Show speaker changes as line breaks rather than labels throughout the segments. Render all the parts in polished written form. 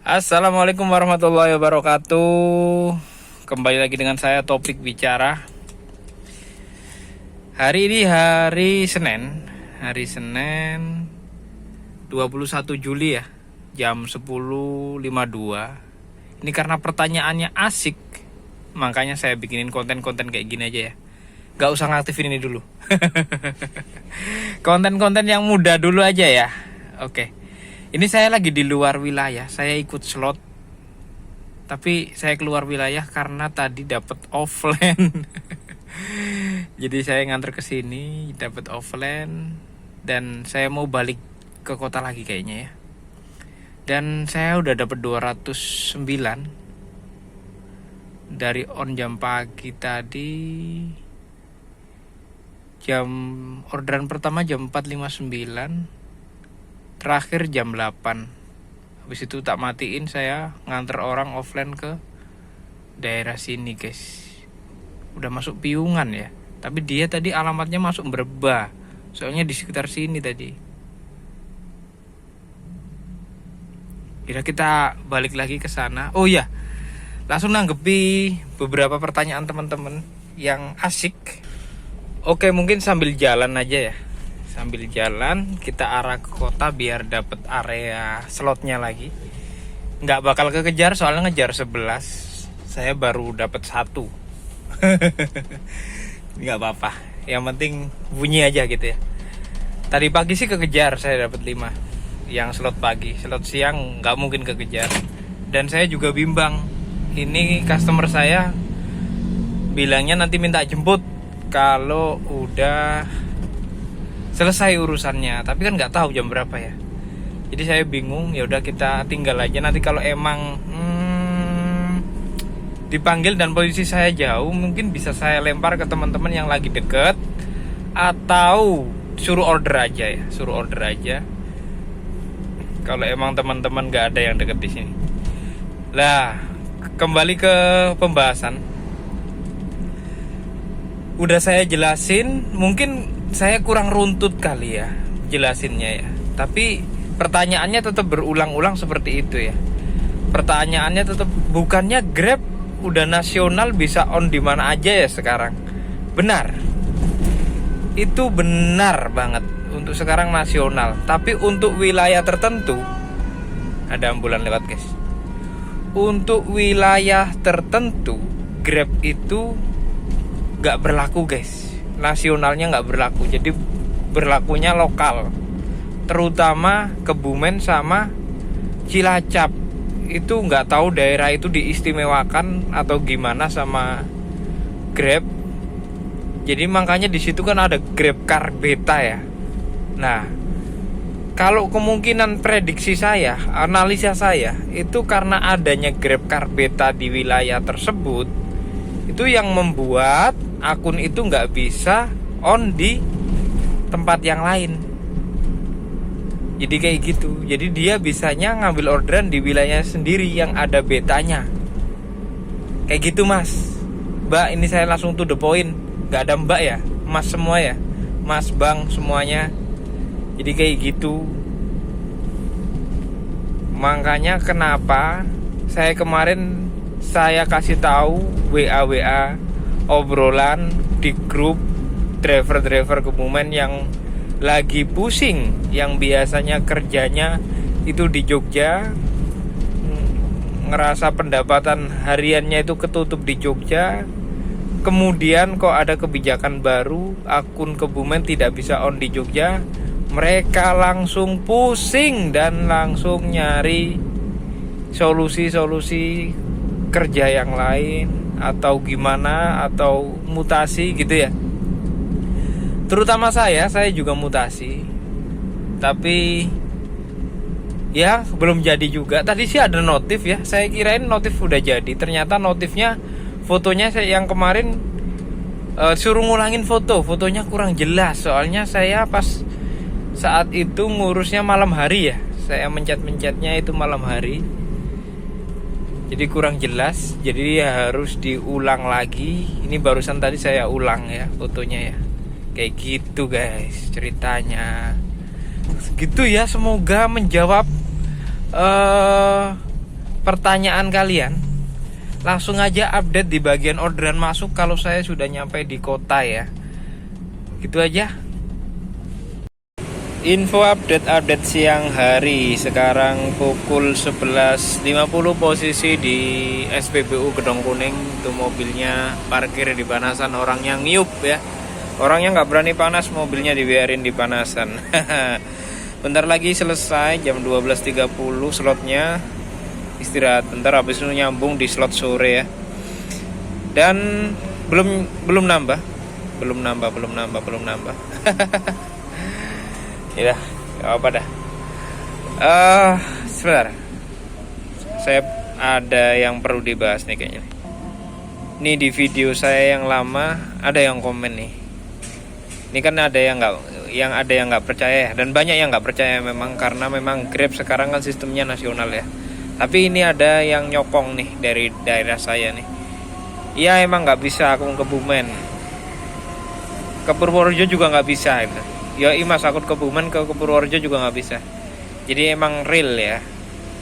Assalamualaikum warahmatullahi wabarakatuh. Kembali lagi dengan saya Topik Bicara. Hari ini hari Senin 21 Juli ya, jam 10.52. Ini karena pertanyaannya asik, makanya saya bikinin konten-konten kayak gini aja ya. Gak usah ngaktifin ini dulu. Konten-konten yang mudah dulu aja ya. Oke. Ini saya lagi di luar wilayah, saya ikut slot. Tapi saya keluar wilayah karena tadi dapat offline. Jadi saya nganter ke sini, dapat offline dan saya mau balik ke kota lagi kayaknya ya. Dan saya udah dapat 209 dari on jam pagi tadi. Orderan pertama jam 4.59. Terakhir jam 8. Habis itu tak matiin, saya nganter orang offline ke daerah sini guys. Udah masuk Piungan ya. Tapi dia tadi alamatnya masuk Brebah. Soalnya di sekitar sini tadi. Kira kita balik lagi ke sana. Oh iya, langsung nanggepi beberapa pertanyaan teman-teman yang asik. Oke, mungkin sambil jalan aja ya. Sambil jalan kita arah ke kota biar dapet area slotnya lagi. Nggak bakal kekejar soalnya ngejar 11. Saya baru dapet 1. Nggak apa-apa, yang penting bunyi aja gitu ya. Tadi pagi sih kekejar, saya dapet 5 yang slot pagi. Slot siang nggak mungkin kekejar. Dan saya juga bimbang. Ini customer saya bilangnya nanti minta jemput kalau udah selesai urusannya, tapi kan nggak tahu jam berapa ya. Jadi saya bingung. Ya udah kita tinggal aja. Nanti kalau emang dipanggil dan posisi saya jauh, mungkin bisa saya lempar ke teman-teman yang lagi deket, atau suruh order aja ya. Suruh order aja. Kalau emang teman-teman nggak ada yang deket di sini. Lah, kembali ke pembahasan. Udah saya jelasin, mungkin saya kurang runtut kali ya jelasinnya ya. Tapi pertanyaannya tetap berulang-ulang seperti itu ya. Pertanyaannya tetap, bukannya Grab udah nasional bisa on di mana aja ya sekarang? Benar. Itu benar banget. Untuk sekarang nasional. Tapi untuk wilayah tertentu, ada ambulan lewat guys. Untuk wilayah tertentu Grab itu gak berlaku guys. Nasionalnya nggak berlaku, jadi berlakunya lokal, terutama Kebumen sama Cilacap. Itu nggak tahu daerah itu diistimewakan atau gimana sama Grab. Jadi makanya di situ kan ada Grab Car Beta ya. Nah, kalau kemungkinan prediksi saya, analisa saya, itu karena adanya Grab Car Beta di wilayah tersebut, itu yang membuat akun itu nggak bisa on di tempat yang lain. Jadi kayak gitu. Jadi dia bisanya ngambil orderan di wilayah sendiri yang ada betanya. Kayak gitu mas. Mbak, ini saya langsung to the point. Nggak ada mbak ya, mas semua ya, mas bang semuanya. Jadi kayak gitu. Makanya kenapa saya kemarin saya kasih tahu WA obrolan di grup driver-driver Kebumen yang lagi pusing, yang biasanya kerjanya itu di Jogja, ngerasa pendapatan hariannya itu ketutup di Jogja. Kemudian kok ada kebijakan baru, akun Kebumen tidak bisa on di Jogja. Mereka langsung pusing dan langsung nyari solusi-solusi kerja yang lain atau gimana, atau mutasi gitu ya. Terutama saya juga mutasi. Tapi ya belum jadi juga. Tadi sih ada notif ya. Saya kirain notif udah jadi. Ternyata notifnya, fotonya saya yang kemarin suruh ngulangin fotonya kurang jelas. Soalnya saya pas saat itu ngurusnya malam hari ya. Saya mencet-mencetnya itu malam hari. Jadi kurang jelas, jadi harus diulang lagi. Ini barusan tadi saya ulang ya fotonya ya. Kayak gitu guys ceritanya. Gitu ya, semoga menjawab pertanyaan kalian, langsung aja update di bagian orderan masuk kalau saya sudah nyampe di kota ya. Gitu aja. Info update siang hari. Sekarang pukul 11.50, posisi di SPBU Gedong Kuning. Itu mobilnya parkir di panasan, orangnya ngiup ya. Orangnya nggak berani panas, mobilnya dibiarin di panasan. Bentar lagi selesai, jam 12.30 slotnya. Istirahat bentar, habis itu nyambung di slot sore ya. Dan belum nambah. Ya, gak apa dah. Sebentar, saya ada yang perlu dibahas nih kayaknya. Nih di video saya yang lama ada yang komen nih. Ini kan ada yang nggak percaya, dan banyak yang nggak percaya memang, karena memang Grab sekarang kan sistemnya nasional ya. Tapi ini ada yang nyokong nih dari daerah saya nih. Iya emang nggak bisa aku ke Kebumen, ke Purworejo juga nggak bisa gitu. Ya Mas, aku ke Kebumen, ke Purworejo juga nggak bisa. Jadi emang real ya.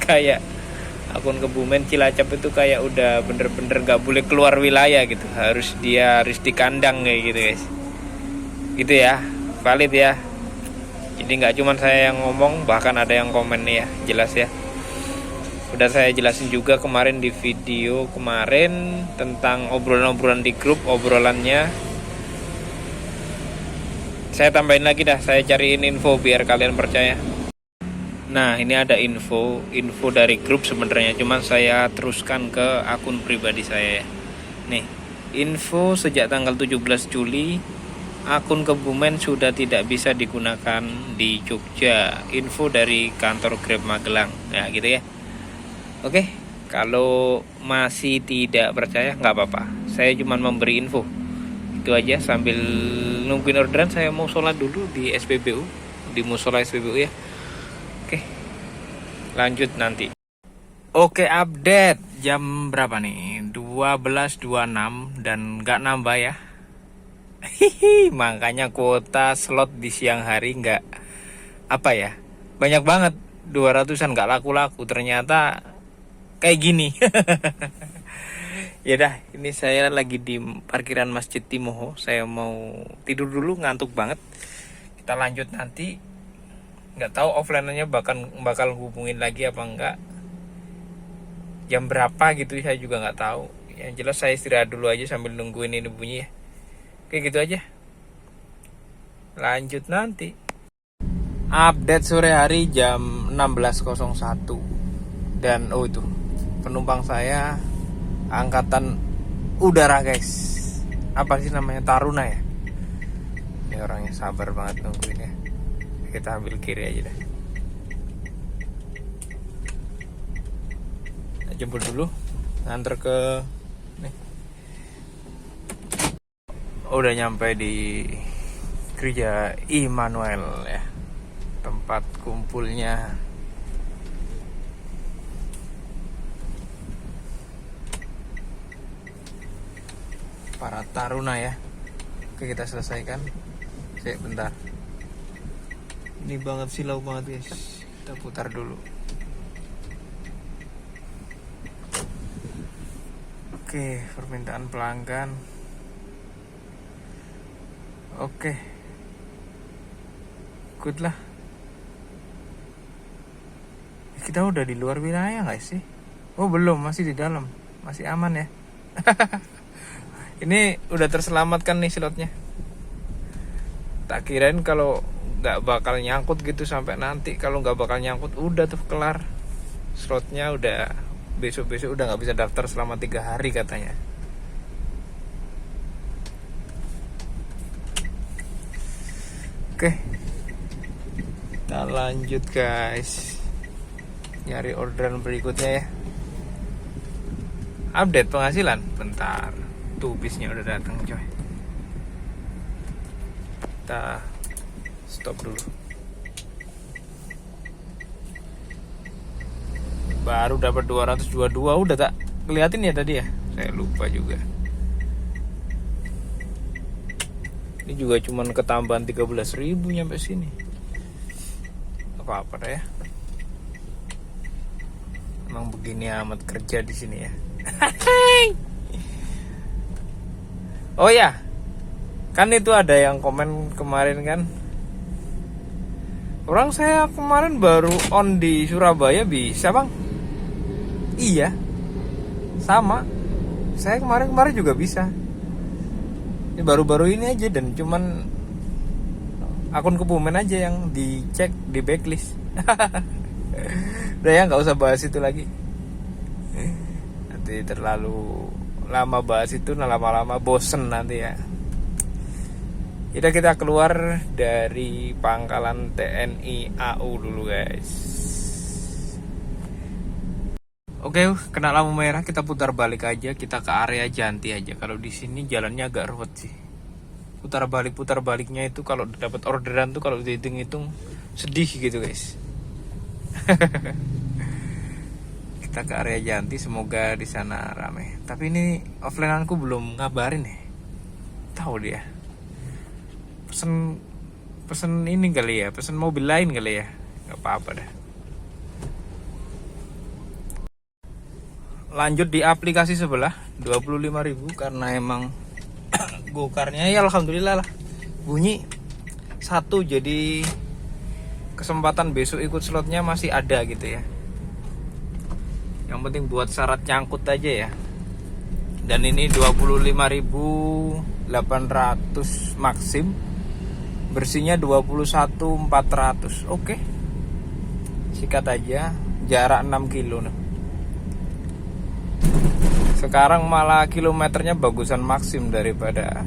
Kayak akun Kebumen Cilacap itu kayak udah bener-bener nggak boleh keluar wilayah gitu. Harus di kandang kayak gitu guys. Gitu ya, valid ya. Jadi nggak cuma saya yang ngomong, bahkan ada yang komen nih ya, jelas ya. Udah saya jelasin juga kemarin di video kemarin tentang obrolan-obrolan di grup, obrolannya. Saya tambahin lagi dah, saya cariin info biar kalian percaya. Nah, ini ada info dari grup sebenarnya, cuman saya teruskan ke akun pribadi saya. Nih, info sejak tanggal 17 Juli akun Kebumen sudah tidak bisa digunakan di Jogja. Info dari kantor Grab Magelang. Ya, gitu ya. Oke, kalau masih tidak percaya nggak apa-apa. Saya cuma memberi info. Itu aja, sambil nungguin orderan saya mau sholat dulu di SPBU, di musola SPBU ya. Oke, lanjut nanti. Oke, update jam berapa nih? 12.26 dan nggak nambah ya. Makanya kuota slot di siang hari nggak apa ya, banyak banget, 200-an nggak laku-laku. Ternyata kayak gini. Ya dah, ini saya lagi di parkiran Masjid Timoho. Saya mau tidur dulu, ngantuk banget. Kita lanjut nanti. Nggak tahu offline-nya bakal hubungin lagi apa enggak. Jam berapa gitu saya juga nggak tahu. Yang jelas saya istirahat dulu aja sambil nungguin ini bunyi ya. Oke, gitu aja. Lanjut nanti. Update sore hari jam 16.01. Dan itu penumpang saya angkatan udara guys. Apa sih namanya, Taruna ya. Ini orangnya sabar banget nungguin ya. Kita ambil kiri aja dah. Nah, jemput dulu, nganter ke nih. Udah nyampe di gereja Immanuel ya, tempat kumpulnya para taruna ya. Oke, kita selesaikan. Bentar. Ini banget silau banget guys. Kita putar dulu. Oke, permintaan pelanggan. Oke, good lah. Kita udah di luar wilayah nggak sih? Oh belum, masih di dalam, masih aman ya. Ini udah terselamatkan nih slotnya. Tak kirain kalau nggak bakal nyangkut gitu sampai nanti. Kalau nggak bakal nyangkut udah tuh kelar. Slotnya udah besok udah nggak bisa daftar selama 3 hari katanya. Oke, kita lanjut guys, nyari orderan berikutnya ya. Update penghasilan, bentar. Tuh bisnya udah datang coy. Kita stop dulu. Baru dapat 222, udah tak keliatin ya tadi ya. Saya lupa juga. Ini juga cuman ketambahan 13.000 nyampe sini. Apa-apa dah ya. Emang begini amat kerja di sini ya. Oh ya, kan itu ada yang komen kemarin kan. Orang saya kemarin baru on di Surabaya bisa bang. Iya, sama. Saya kemarin juga bisa. Ini baru-baru ini aja dan cuman akun Kebumen aja yang dicek di backlist. Udah ya nggak usah bahas itu lagi. Nanti terlalu lama bahas itu, lama-lama bosen nanti ya. Kita keluar dari pangkalan TNI AU dulu guys. Oke, kena lampu merah, kita putar balik aja, kita ke area Janti aja. Kalau di sini jalannya agak ruwet sih. Putar baliknya itu kalau dapat orderan tuh kalau dihitung-hitung sedih gitu guys. Kita ke area Janti, semoga di sana rame. Tapi ini offline-anku belum ngabarin nih. Tahu dia. Pesen ini kali ya, pesen mobil lain kali ya. Gak apa-apa dah. Lanjut di aplikasi sebelah 25.000 karena emang gokarnya ya alhamdulillah lah bunyi satu, jadi kesempatan besok ikut slotnya masih ada gitu ya. Yang penting buat syarat nyangkut aja ya. Dan ini 25.800 maksim, bersihnya 21.400. Oke, sikat aja, jarak 6 kilo nih. Sekarang malah kilometernya bagusan maksim daripada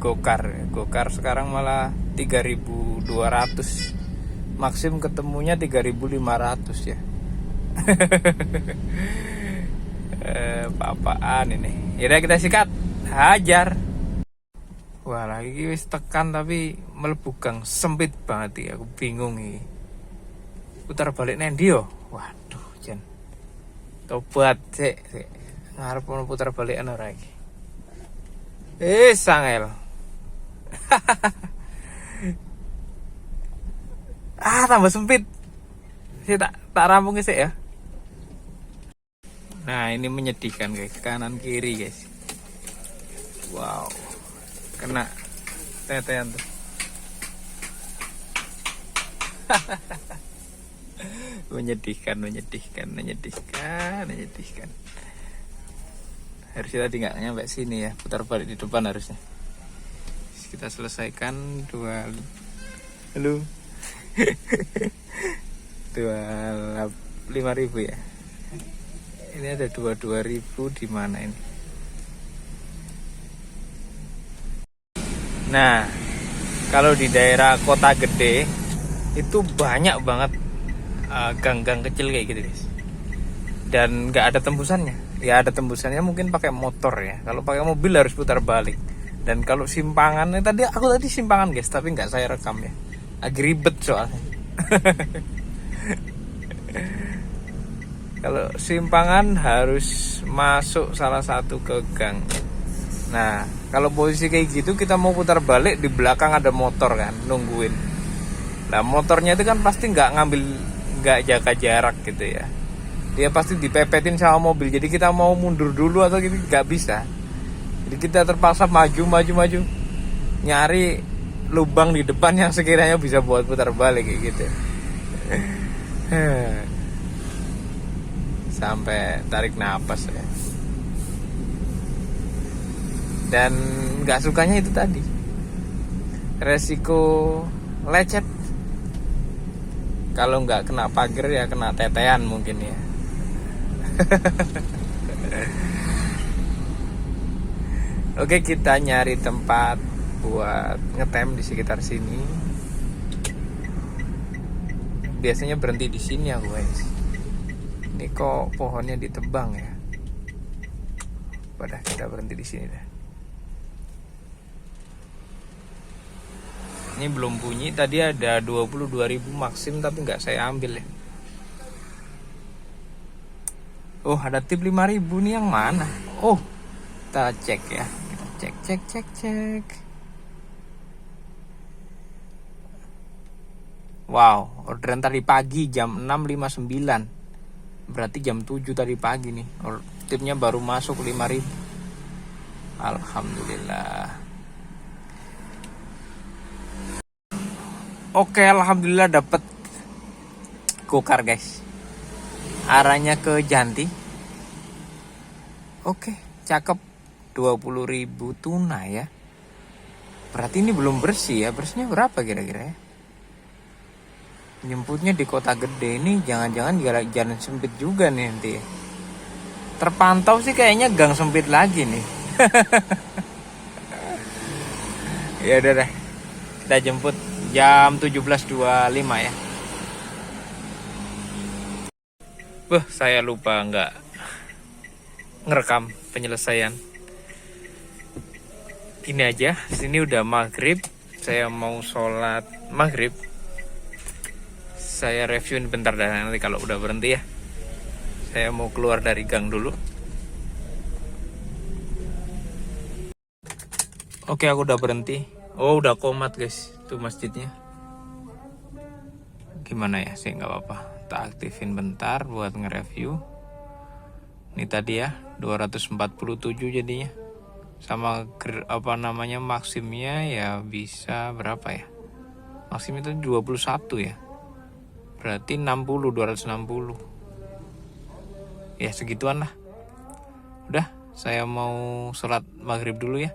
Gokar. Gokar sekarang malah 3.200, maksim ketemunya 3.500 ya. Apa-apaan ini. Yaudah kita sikat, hajar. Wah lagi wis tekan tapi mlebu gang sempit banget ya. Aku bingung nih. Putar balik nendi yo. Waduh jan. Tobat sik. Ngarep mau putar balik ora iki. Sangel. Tambah sempit. Saya tak rampung sih ya. Nah, ini menyedihkan guys, kanan kiri guys. Wow. Kena tetean tuh. menyedihkan. Harusnya tadi nggak nyampe sini ya, putar balik di depan harusnya. Kita selesaikan 25.000 ya. Ini ada 22.000 di mana ini? Nah, kalau di daerah kota gede itu banyak banget gang-gang kecil kayak gitu guys. Dan nggak ada tembusannya. Ya ada tembusannya mungkin pakai motor ya. Kalau pakai mobil harus putar balik. Dan kalau simpangan aku tadi simpangan guys, tapi nggak saya rekam ya. Agak ribet soalnya. Kalau simpangan harus masuk salah satu ke gang. Nah, kalau posisi kayak gitu kita mau putar balik, di belakang ada motor kan nungguin. Nah, motornya itu kan pasti nggak jaga jarak gitu ya. Dia pasti dipepetin sama mobil. Jadi kita mau mundur dulu atau gitu nggak bisa. Jadi kita terpaksa maju, nyari lubang di depan yang sekiranya bisa buat putar balik kayak gitu. Sampai tarik napas ya. Dan nggak sukanya itu tadi, resiko lecet. Kalau nggak kena pagar ya kena tetean mungkin ya. Oke, kita nyari tempat buat ngetem di sekitar sini. Biasanya berhenti di sini aku guys. Ini kok pohonnya ditebang ya. Padahal kita berhenti di sini dah. Ini belum bunyi, tadi ada 22.000 maksim tapi nggak saya ambil ya. Oh, ada tip 5.000 nih, yang mana? Oh, kita cek ya. Kita cek. Wow, orderan tadi pagi jam 6.59. Berarti jam 7 tadi pagi nih. Tipnya baru masuk 5.000. Alhamdulillah. Oke, alhamdulillah dapat gokar guys. Arahnya ke Janti. Oke, cakep. 20.000 tunai ya. Berarti ini belum bersih ya. Bersihnya berapa kira-kira ya? Jemputnya di kota gede ini, jangan-jangan jalan sempit juga nih nanti ya. Terpantau sih kayaknya gang sempit lagi nih. Ya udah deh. Kita jemput jam 17.25 ya. Saya lupa nggak ngerekam penyelesaian. Ini aja, sini udah maghrib. Saya mau sholat maghrib. Saya reviewin bentar dan nanti kalau udah berhenti ya. Saya mau keluar dari gang dulu. Oke, aku udah berhenti. Oh, udah komat guys, tuh masjidnya. Gimana ya sih, nggak apa-apa. Tak aktifin bentar buat nge-review. Ini tadi ya, 247 jadinya. Sama maksimnya ya bisa berapa ya? Maksim itu 21 ya. Berarti 260. Ya segituan lah. Udah, saya mau sholat maghrib dulu ya.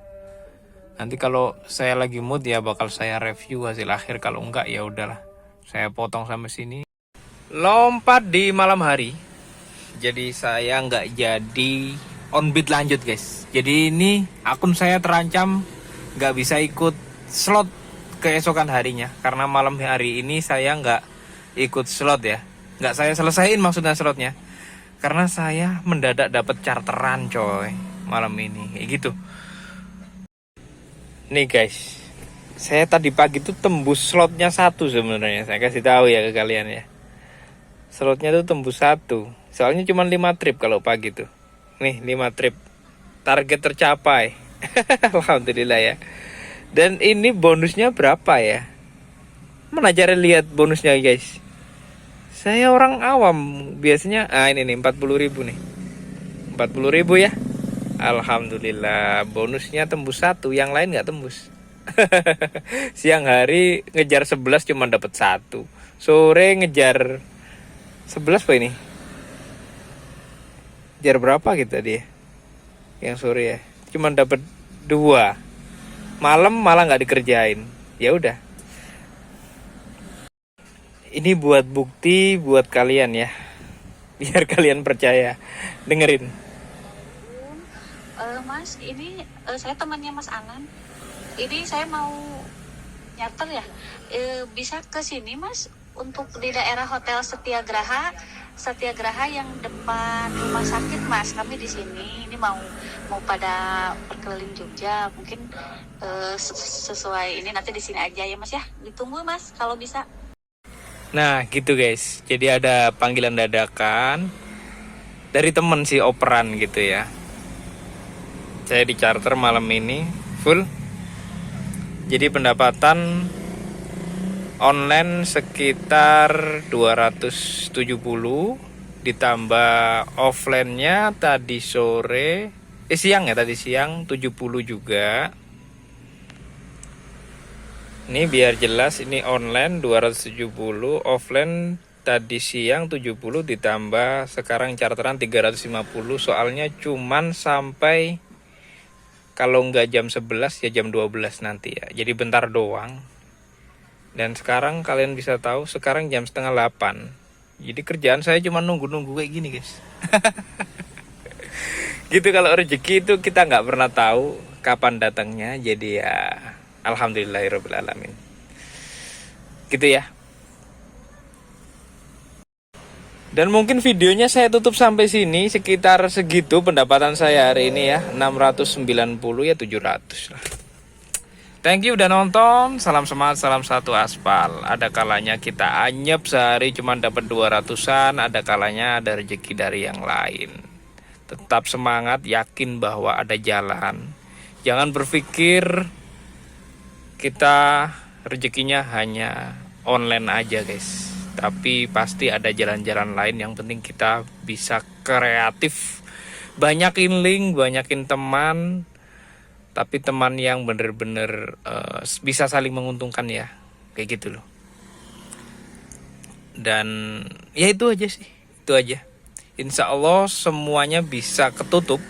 Nanti kalau saya lagi mood ya bakal saya review hasil akhir. Kalau enggak ya udahlah. Saya potong sampai sini. Lompat di malam hari. Jadi saya nggak jadi on beat lanjut guys. Jadi ini akun saya terancam nggak bisa ikut slot keesokan harinya. Karena malam hari ini saya nggak ikut slot ya. Nggak saya selesaiin maksudnya slotnya. Karena saya mendadak dapat charteran coy malam ini. Kayak gitu. Nih guys. Saya tadi pagi tuh tembus slotnya 1 sebenarnya. Saya kasih tahu ya ke kalian ya. Slotnya tuh tembus 1. Soalnya cuma 5 trip kalau pagi tuh. Nih 5 trip. Target tercapai. Alhamdulillah ya. Dan ini bonusnya berapa ya? Mana cara lihat bonusnya guys? Saya orang awam. Biasanya ini nih 40.000 nih. 40.000 ya. Alhamdulillah. Bonusnya tembus 1. Yang lain nggak tembus. Siang hari ngejar 11 cuma dapat 1. Sore ngejar 11 apa ini? Ngejar berapa kita dia? Yang sore ya, cuma dapat 2. Malam malah nggak dikerjain. Ya udah. Ini buat bukti buat kalian ya, biar kalian percaya. Dengerin.
Mas, ini saya temannya Mas Anan. Ini saya mau nyarter ya. Bisa ke sini Mas untuk di daerah Hotel Setiagraha yang depan rumah sakit Mas. Kami di sini. Ini mau pada berkeliling Jogja. Mungkin sesuai ini nanti di sini aja ya Mas ya. Ditunggu Mas kalau bisa.
Nah gitu guys. Jadi ada panggilan dadakan dari temen si operan gitu ya. Saya di charter malam ini full. Jadi pendapatan online sekitar 270 ditambah offline-nya tadi sore siang ya, tadi siang 70 juga. Ini biar jelas, ini online 270, offline tadi siang 70 ditambah sekarang charteran 350. Soalnya cuman sampai kalau nggak jam 11 ya jam 12 nanti ya. Jadi bentar doang. Dan sekarang kalian bisa tahu sekarang jam 7:30. Jadi kerjaan saya cuma nunggu-nunggu kayak gini guys. Gitu, kalau rezeki itu kita nggak pernah tahu kapan datangnya. Jadi ya alhamdulillahirobbilalamin. Gitu ya. Dan mungkin videonya saya tutup sampai sini. Sekitar segitu pendapatan saya hari ini ya. 690 ya 700 lah. Thank you udah nonton. Salam semangat, salam satu aspal. Ada kalanya kita anyep sehari cuma dapat 200-an. Ada kalanya ada rezeki dari yang lain. Tetap semangat, yakin bahwa ada jalan. Jangan berpikir kita rezekinya hanya online aja guys. Tapi pasti ada jalan-jalan lain. Yang penting kita bisa kreatif, banyakin link, banyakin teman, tapi teman yang bener-bener bisa saling menguntungkan ya, kayak gitu loh. Dan ya itu aja sih, itu aja. Insya Allah semuanya bisa ketutup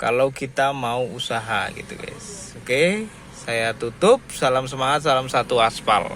kalau kita mau usaha gitu guys. Oke, saya tutup. Salam semangat, salam satu aspal.